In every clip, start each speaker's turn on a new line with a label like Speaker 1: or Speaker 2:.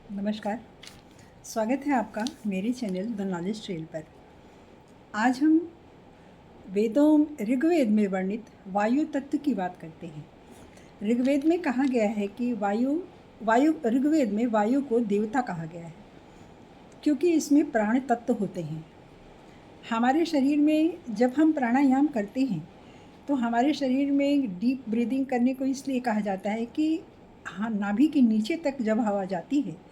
Speaker 1: नमस्कार। स्वागत है आपका मेरे चैनल द नॉलेज ट्रेल पर। आज हम वेदों ऋग्वेद में वर्णित वायु तत्व की बात करते हैं। ऋग्वेद में कहा गया है कि ऋग्वेद में वायु को देवता कहा गया है क्योंकि इसमें प्राण तत्व होते हैं। हमारे शरीर में जब हम प्राणायाम करते हैं तो हमारे शरीर में डीप ब्रीदिंग करने को इसलिए कहा जाता है कि हाँ, नाभि के नीचे तक जब हवा जाती है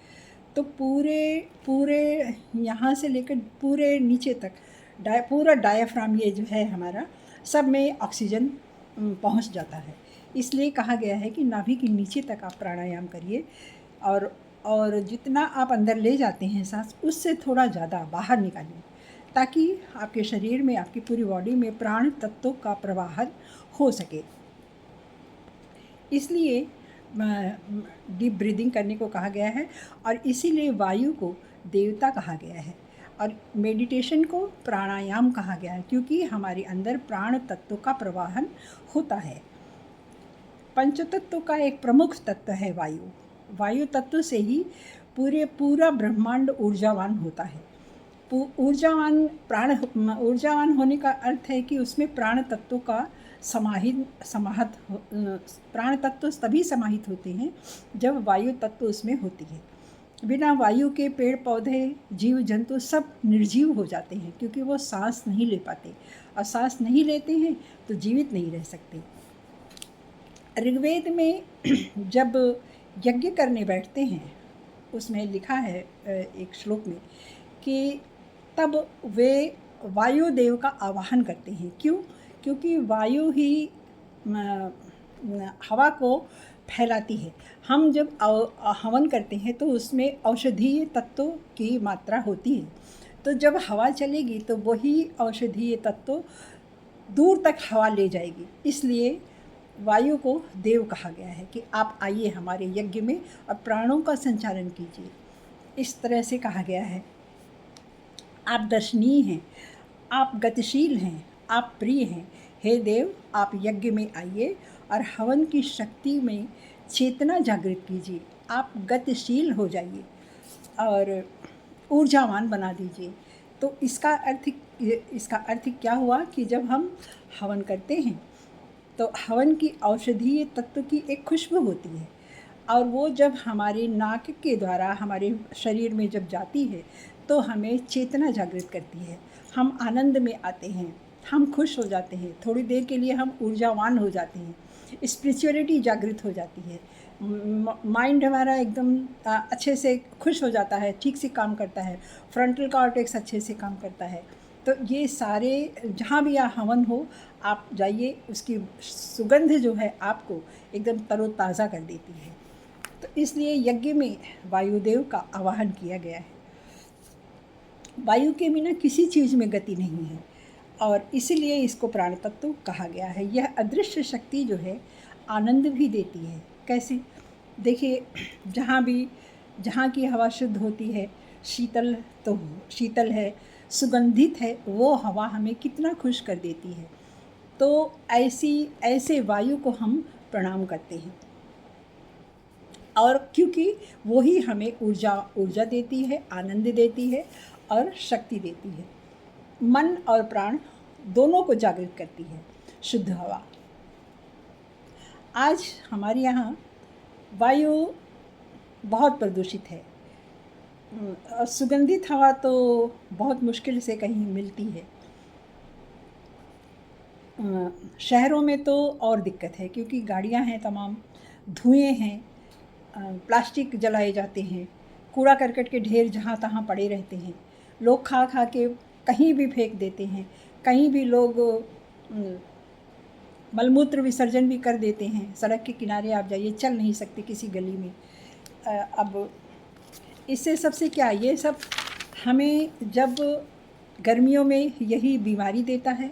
Speaker 1: तो पूरे पूरे यहाँ से लेकर पूरे नीचे तक पूरा डायाफ्राम ये जो है हमारा, सब में ऑक्सीजन पहुँच जाता है। इसलिए कहा गया है कि नाभि के नीचे तक आप प्राणायाम करिए और जितना आप अंदर ले जाते हैं सांस, उससे थोड़ा ज़्यादा बाहर निकालिए ताकि आपके शरीर में, आपकी पूरी बॉडी में प्राण तत्वों का प्रवाहन हो सके। इसलिए डीप ब्रीदिंग करने को कहा गया है और इसीलिए वायु को देवता कहा गया है और मेडिटेशन को प्राणायाम कहा गया है क्योंकि हमारे अंदर प्राण तत्व का प्रवाहन होता है। पंचतत्व का एक प्रमुख तत्व है वायु। वायु तत्व से ही पूरा ब्रह्मांड ऊर्जावान होता है। ऊर्जावान होने का अर्थ है कि उसमें प्राण तत्व का प्राण तत्व तभी समाहित होते हैं जब वायु तत्व उसमें होती है। बिना वायु के पेड़ पौधे, जीव जंतु सब निर्जीव हो जाते हैं क्योंकि वो सांस नहीं ले पाते और सांस नहीं लेते हैं तो जीवित नहीं रह सकते। ऋग्वेद में जब यज्ञ करने बैठते हैं, उसमें लिखा है एक श्लोक में कि तब वे वायुदेव का आवाहन करते हैं। क्यों? क्योंकि वायु ही हवा को फैलाती है। हम जब हवन करते हैं तो उसमें औषधीय तत्वों की मात्रा होती है, तो जब हवा चलेगी तो वही औषधीय तत्व दूर तक हवा ले जाएगी। इसलिए वायु को देव कहा गया है कि आप आइए हमारे यज्ञ में और प्राणों का संचालन कीजिए। इस तरह से कहा गया है। आप दर्शनीय हैं, आप गतिशील हैं, आप प्रिय हैं। हे देव, आप यज्ञ में आइए और हवन की शक्ति में चेतना जागृत कीजिए। आप गतिशील हो जाइए और ऊर्जावान बना दीजिए। तो इसका अर्थ क्या हुआ कि जब हम हवन करते हैं तो हवन की औषधीय तत्व की एक खुशबू होती है और वो जब हमारे नाक के द्वारा हमारे शरीर में जब जाती है तो हमें चेतना जागृत करती है। हम आनंद में आते हैं, हम खुश हो जाते हैं, थोड़ी देर के लिए हम ऊर्जावान हो जाते हैं, स्पिरिचुअलिटी जागृत हो जाती है, माइंड हमारा एकदम अच्छे से खुश हो जाता है, ठीक से काम करता है, फ्रंटल कॉर्टेक्स अच्छे से काम करता है। तो ये सारे जहाँ भी हवन हो आप जाइए, उसकी सुगंध जो है आपको एकदम तरोताज़ा कर देती है। तो इसलिए यज्ञ में वायुदेव का आवाहन किया गया है। वायु के बिना किसी चीज़ में गति नहीं है और इसीलिए इसको प्राण तत्व कहा गया है। यह अदृश्य शक्ति जो है आनंद भी देती है। कैसे? देखिए, जहाँ की हवा शुद्ध होती है, शीतल है, सुगंधित है, वो हवा हमें कितना खुश कर देती है। तो ऐसे वायु को हम प्रणाम करते हैं और क्योंकि वो ही हमें ऊर्जा देती है, आनंद देती है और शक्ति देती है। मन और प्राण दोनों को जागृत करती है शुद्ध हवा। आज हमारे यहाँ वायु बहुत प्रदूषित है। सुगंधित हवा तो बहुत मुश्किल से कहीं मिलती है। शहरों में तो और दिक्कत है क्योंकि गाड़ियाँ हैं, तमाम धुएँ हैं, प्लास्टिक जलाए जाते हैं, कूड़ा करकट के ढेर जहाँ तहाँ पड़े रहते हैं, लोग खा खा के कहीं भी फेंक देते हैं, कहीं भी लोग मलमूत्र विसर्जन भी कर देते हैं। सड़क के किनारे आप जाइए, चल नहीं सकते किसी गली में। अब इससे सबसे क्या, ये सब हमें जब गर्मियों में यही बीमारी देता है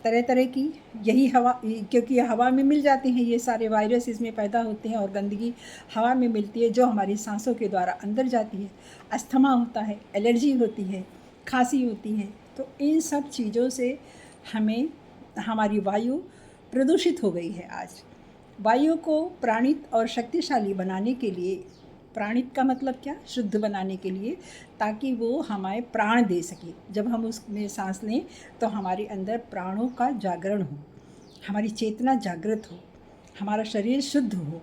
Speaker 1: तरह तरह की, यही हवा, क्योंकि हवा में मिल जाते हैं ये सारे वायरस, इसमें पैदा होते हैं और गंदगी हवा में मिलती है जो हमारी सांसों के द्वारा अंदर जाती है। अस्थमा होता है, एलर्जी होती है, खांसी होती है। तो इन सब चीज़ों से हमें हमारी वायु प्रदूषित हो गई है। आज वायु को प्राणित और शक्तिशाली बनाने के लिए प्राणित का मतलब क्या, शुद्ध बनाने के लिए, ताकि वो हमारे प्राण दे सके। जब हम उसमें सांस लें तो हमारे अंदर प्राणों का जागरण हो, हमारी चेतना जागृत हो, हमारा शरीर शुद्ध हो।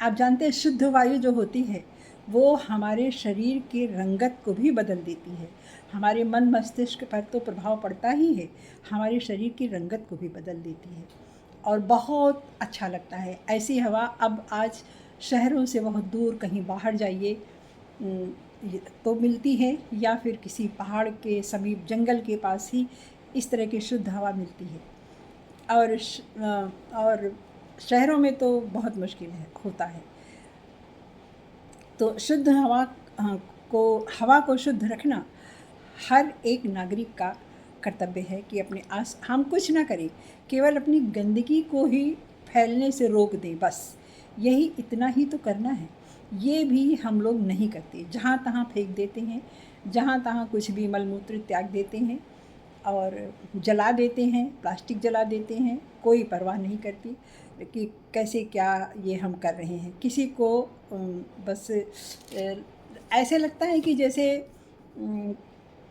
Speaker 1: आप जानते हैं शुद्ध वायु जो होती है वो हमारे शरीर के रंगत को भी बदल देती है। हमारे मन मस्तिष्क पर तो प्रभाव पड़ता ही है, हमारे शरीर की रंगत को भी बदल देती है और बहुत अच्छा लगता है ऐसी हवा। अब आज शहरों से बहुत दूर कहीं बाहर जाइए तो मिलती है, या फिर किसी पहाड़ के समीप जंगल के पास ही इस तरह की शुद्ध हवा मिलती है। और शहरों में तो बहुत मुश्किल है होता है। तो शुद्ध हवा को शुद्ध रखना हर एक नागरिक का कर्तव्य है कि अपने आस हम कुछ ना करें, केवल अपनी गंदगी को ही फैलने से रोक दें, बस यही इतना ही तो करना है। ये भी हम लोग नहीं करते, जहाँ तहाँ फेंक देते हैं, जहाँ तहाँ कुछ भी मलमूत्र त्याग देते हैं और जला देते हैं, प्लास्टिक जला देते हैं, कोई परवाह नहीं करती कि कैसे क्या ये हम कर रहे हैं। किसी को बस ऐसे लगता है कि जैसे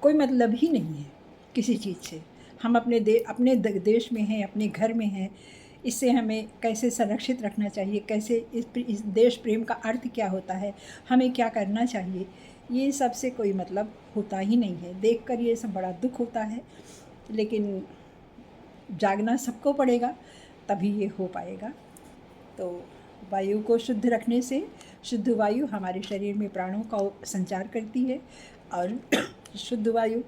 Speaker 1: कोई मतलब ही नहीं है किसी चीज़ से। हम अपने देश में हैं, अपने घर में हैं, इससे हमें कैसे संरक्षित रखना चाहिए, कैसे इस देश प्रेम का अर्थ क्या होता है, हमें क्या करना चाहिए, ये सब से कोई मतलब होता ही नहीं है। देखकर ये सब बड़ा दुख होता है, लेकिन जागना सबको पड़ेगा, तभी ये हो पाएगा। तो वायु को शुद्ध रखने से, शुद्ध वायु हमारे शरीर में प्राणों का संचार करती है और शुद्ध वायु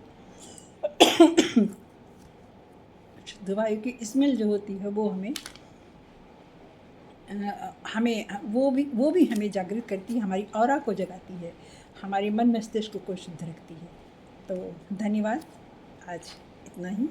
Speaker 1: की स्मेल जो होती है वो वो भी हमें जागृत करती है, हमारी ऑरा को जगाती है, हमारे मन मस्तिष्क को शुद्ध रखती है। तो धन्यवाद, आज इतना ही।